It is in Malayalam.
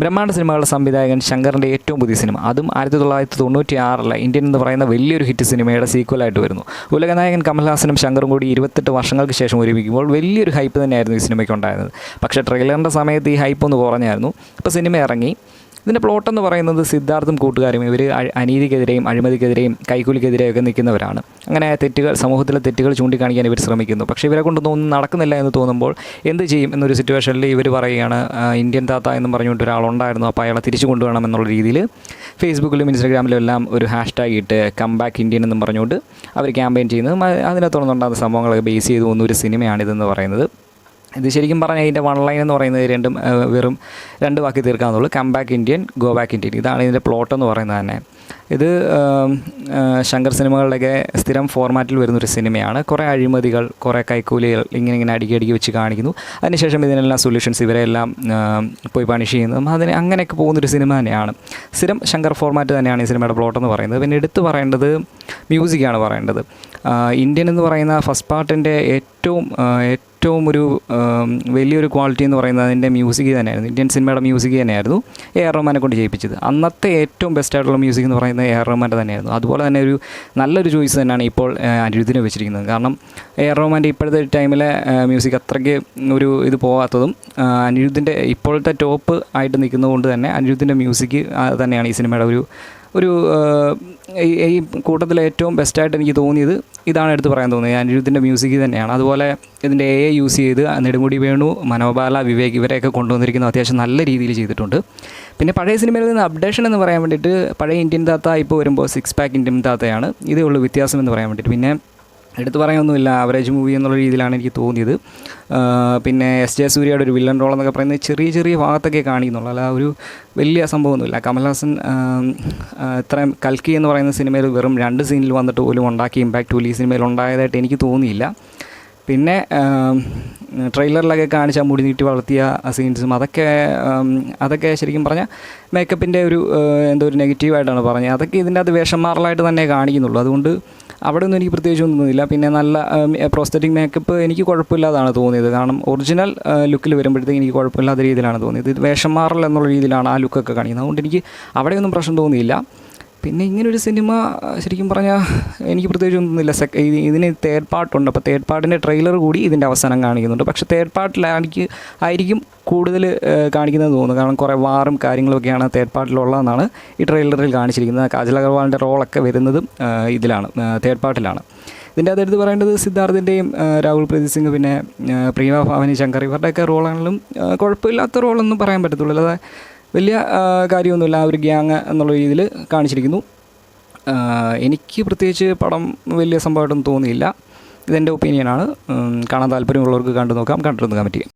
ബ്രഹ്മാണ്ഡ സിനിമകളുടെ സംവിധായകൻ ശങ്കറിൻ്റെ ഏറ്റവും പുതിയ സിനിമ, അതും 1996 ഇന്ത്യൻ എന്ന് പറയുന്ന വലിയൊരു ഹിറ്റ് സിനിമയുടെ സീക്വലായിട്ട് വരുന്നു. ഉലകനായകൻ കമൽഹാസനും ശങ്കറും കൂടി 28 വർഷങ്ങൾക്ക് ശേഷം ഒരുമിക്കുമ്പോൾ വലിയൊരു ഹൈപ്പ് തന്നെയായിരുന്നു ഈ സിനിമയ്ക്ക് ഉണ്ടായിരുന്നത്. പക്ഷേ ട്രെയിലറിൻ്റെ സമയത്ത് ഈ ഹൈപ്പ് ഒന്ന് കുറഞ്ഞായിരുന്നു. ഇപ്പോൾ സിനിമ ഇറങ്ങി. ഇതിൻ്റെ പ്ലോട്ടെന്ന് പറയുന്നത് സിദ്ധാർത്ഥും കൂട്ടുകാരും ഇവർ അനീതിക്കെതിരെയും അഴിമതിക്കെതിരെയും കൈക്കൂലിക്കെതിരെയൊക്കെ നിൽക്കുന്നവരാണ്. അങ്ങനെ സമൂഹത്തിലെ തെറ്റുകൾ ചൂണ്ടിക്കാണിക്കാൻ ഇവർ ശ്രമിക്കുന്നു. പക്ഷേ ഇവരെ കൊണ്ടൊന്നും ഒന്നും നടക്കുന്നില്ല എന്ന് തോന്നുമ്പോൾ എന്ത് ചെയ്യും എന്നൊരു സിറ്റുവേഷനിൽ ഇവർ പറയുകയാണ്, ഇന്ത്യൻ താത്ത എന്നും പറഞ്ഞുകൊണ്ട് ഒരാളുണ്ടായിരുന്നു, അപ്പോൾ അയാളെ തിരിച്ചു കൊണ്ടുവരണം എന്നുള്ള രീതിയിൽ ഫേസ്ബുക്കിലും ഇൻസ്റ്റാഗ്രാമിലും എല്ലാം ഒരു ഹാഷ്ടാഗ് ഇട്ട് കം ബാക്ക് ഇന്ത്യൻ എന്നും പറഞ്ഞുകൊണ്ട് അവർ ക്യാമ്പയിൻ ചെയ്യുന്നതും അതിനെ തുടർന്നുണ്ടാകുന്ന സംഭവങ്ങളൊക്കെ ബേസ് ചെയ്ത് പോകുന്ന ഒരു സിനിമയാണിതെന്ന് പറയുന്നത്. ഇത് ശരിക്കും പറഞ്ഞാൽ ഇതിൻ്റെ വൺ ലൈൻ എന്ന് പറയുന്നത് വെറും 2 വാക്കി തീർക്കാവുന്നുള്ളൂ. Come back Indian, go back Indian, ഇതാണ് ഇതിൻ്റെ പ്ലോട്ട് എന്ന് പറയുന്നത് തന്നെ. ഇത് ശങ്കർ സിനിമകളുടെയൊക്കെ സ്ഥിരം ഫോർമാറ്റിൽ വരുന്നൊരു സിനിമയാണ്. കുറേ അഴിമതികൾ, കുറേ കൈക്കൂലികൾ ഇങ്ങനെ അടുക്കി വെച്ച് കാണിക്കുന്നു. അതിനുശേഷം ഇതിനെല്ലാം സൊല്യൂഷൻസ് ഇവരെല്ലാം പോയി പണിഷ് ചെയ്യുന്നതും അങ്ങനെയൊക്കെ പോകുന്നൊരു സിനിമ തന്നെയാണ്. സ്ഥിരം ശങ്കർ ഫോർമാറ്റ് തന്നെയാണ് ഈ സിനിമയുടെ പ്ലോട്ട് എന്ന് പറയുന്നത്. പിന്നെ എടുത്തു പറയേണ്ടത് മ്യൂസിക്കാണ് പറയേണ്ടത്. ഇന്ത്യൻ എന്ന് പറയുന്ന ഫസ്റ്റ് പാർട്ടിൻ്റെ ഏറ്റവും ഒരു വലിയൊരു ക്വാളിറ്റി എന്ന് പറയുന്നത് അതിൻ്റെ മ്യൂസിക് തന്നെയായിരുന്നു. ഇന്ത്യൻ സിനിമയുടെ മ്യൂസിക് തന്നെയായിരുന്നു AR റഹ്മാനെ കൊണ്ട് ചെയ്യിപ്പിച്ചത്. അന്നത്തെ ഏറ്റവും ബെസ്റ്റായിട്ടുള്ള മ്യൂസിക് എന്ന് പറയുന്നത് AR റഹ്മാൻ്റെ തന്നെയായിരുന്നു. അതുപോലെ തന്നെ നല്ലൊരു ചോയ്സ് തന്നെയാണ് ഇപ്പോൾ അനിരുദ്ധിനെ വെച്ചിരിക്കുന്നത്. കാരണം AR റഹ്മാൻ്റെ ഇപ്പോഴത്തെ ടൈമിലെ മ്യൂസിക് അത്രയ്ക്ക് ഇത് പോകാത്തതും അനിരുദ്ധിൻ്റെ ഇപ്പോഴത്തെ ടോപ്പ് ആയിട്ട് നിൽക്കുന്നതുകൊണ്ട് തന്നെ അനിരുദ്ധിൻ്റെ മ്യൂസിക് തന്നെയാണ് ഈ സിനിമയുടെ ഈ കൂട്ടത്തിൽ ഏറ്റവും ബെസ്റ്റായിട്ട് എനിക്ക് തോന്നിയത്. ഇതാണ് എടുത്ത് പറയാൻ തോന്നിയത്, അനിരുദ്ധിൻ്റെ മ്യൂസിക് തന്നെയാണ്. അതുപോലെ ഇതിൻ്റെ AI യൂസ് ചെയ്ത് നെടുമുടി വേണു, മനോബാല, വിവേക് ഇവരെയൊക്കെ കൊണ്ടുവന്നിരിക്കുന്നത് അത്യാവശ്യം നല്ല രീതിയിൽ ചെയ്തിട്ടുണ്ട്. പിന്നെ പഴയ സിനിമയിൽ നിന്ന് അപ്ഡേഷൻ എന്ന് പറയാൻ വേണ്ടിയിട്ട് പഴയ ഇന്ത്യൻ താത്ത ഇപ്പോൾ വരുമ്പോൾ 6 പാക്ക് ഇന്ത്യൻ താത്തയാണ്. ഇതേ ഉള്ളൂ വ്യത്യാസം എന്ന് പറയാൻ വേണ്ടിയിട്ട്. പിന്നെ എടുത്ത് പറയാനൊന്നുമില്ല, ആവറേജ് മൂവി എന്നുള്ള രീതിയിലാണ് എനിക്ക് തോന്നിയത്. പിന്നെ SJ സൂര്യയുടെ ഒരു വില്ലൻ റോൾ എന്നൊക്കെ പറയുന്നത് ചെറിയ ഭാഗത്തൊക്കെ കാണിക്കുന്നുള്ളൂ, അല്ല ഒരു വലിയ സംഭവമൊന്നുമില്ല. കമൽഹാസൻ ഇത്രയും കൽക്കി എന്ന് പറയുന്ന സിനിമയിൽ വെറും 2 സീനിൽ വന്നിട്ട് പോലും ഉണ്ടാക്കിയ ഇമ്പാക്റ്റ് പോലും ഈ സിനിമയിൽ ഉണ്ടായതായിട്ട് എനിക്ക് തോന്നിയില്ല. പിന്നെ ട്രെയിലറിലൊക്കെ കാണിച്ച മുടി നീട്ടി വളർത്തിയ സീൻസും അതൊക്കെ ശരിക്കും പറഞ്ഞാൽ മേക്കപ്പിൻ്റെ എന്തോ ഒരു നെഗറ്റീവായിട്ടാണ് പറഞ്ഞത്. അതൊക്കെ ഇതിൻ്റെ അത് വേഷം മാറലായിട്ട് തന്നെ കാണിക്കുന്നുള്ളൂ. അതുകൊണ്ട് അവിടെ ഒന്നും എനിക്ക് പ്രത്യേകിച്ചൊന്നും തോന്നിയില്ല. പിന്നെ നല്ല പ്രോസ്തറ്റിക് മേക്കപ്പ് എനിക്ക് കുഴപ്പമില്ലാതാണ് തോന്നിയത്. കാരണം ഒറിജിനൽ ലുക്കിൽ വരുമ്പോഴത്തേക്ക് എനിക്ക് കുഴപ്പമില്ലാത്ത രീതിയിലാണ് തോന്നിയത്. ഇത് വേഷം മാറൽ എന്നുള്ള രീതിയിലാണ് ആ ലുക്കൊക്കെ കാണിക്കുന്നത്. അതുകൊണ്ട് എനിക്ക് അവിടെയൊന്നും പ്രശ്നം തോന്നിയില്ല. പിന്നെ ഇങ്ങനൊരു സിനിമ ശരിക്കും പറഞ്ഞാൽ എനിക്ക് പ്രത്യേകിച്ചൊന്നുമില്ല. ഇതിന് തേർഡ് പാർട്ടുണ്ട്. അപ്പോൾ തേർഡ് പാർട്ടിൻ്റെ ട്രെയിലർ കൂടി ഇതിൻ്റെ അവസാനം കാണിക്കുന്നുണ്ട്. പക്ഷേ തേർഡ് പാർട്ടിലായിരിക്കും കൂടുതൽ കാണിക്കുന്നത് തോന്നുന്നു. കാരണം കുറേ വാറും കാര്യങ്ങളൊക്കെയാണ് തേർഡ് പാർട്ടിലുള്ളതെന്നാണ് ഈ ട്രെയിലറിൽ കാണിച്ചിരിക്കുന്നത്. കാജൽ അഗർവാളിൻ്റെ റോളൊക്കെ വരുന്നതും ഇതിലാണ്, തേർഡ് പാർട്ടിലാണ്. ഇതിൻ്റെ അതെടുത്ത് പറയേണ്ടത് സിദ്ധാർത്ഥിൻ്റെയും രാഹുൽ പ്രീത് സിംഗ്, പിന്നെ പ്രിയ ഭാവനി, ശങ്കർ ഇവരുടെയൊക്കെ റോളാണെങ്കിലും കുഴപ്പമില്ലാത്ത റോളൊന്നും പറയാൻ പറ്റത്തുള്ളൂ. അല്ലാതെ വലിയ കാര്യമൊന്നുമില്ല. ആ ഒരു ഗ്യാങ് എന്നുള്ള രീതിയിൽ കാണിച്ചിരിക്കുന്നു. എനിക്ക് പ്രത്യേകിച്ച് പടം വലിയ സംഭവമായിട്ടൊന്നും തോന്നിയില്ല. ഇതെൻ്റെ ഒപ്പീനിയനാണ്. കാണാൻ താല്പര്യമുള്ളവർക്ക് കണ്ടു നോക്കാം, കണ്ടിട്ടൊന്ന് കമൻറ്റ് ചെയ്യാം.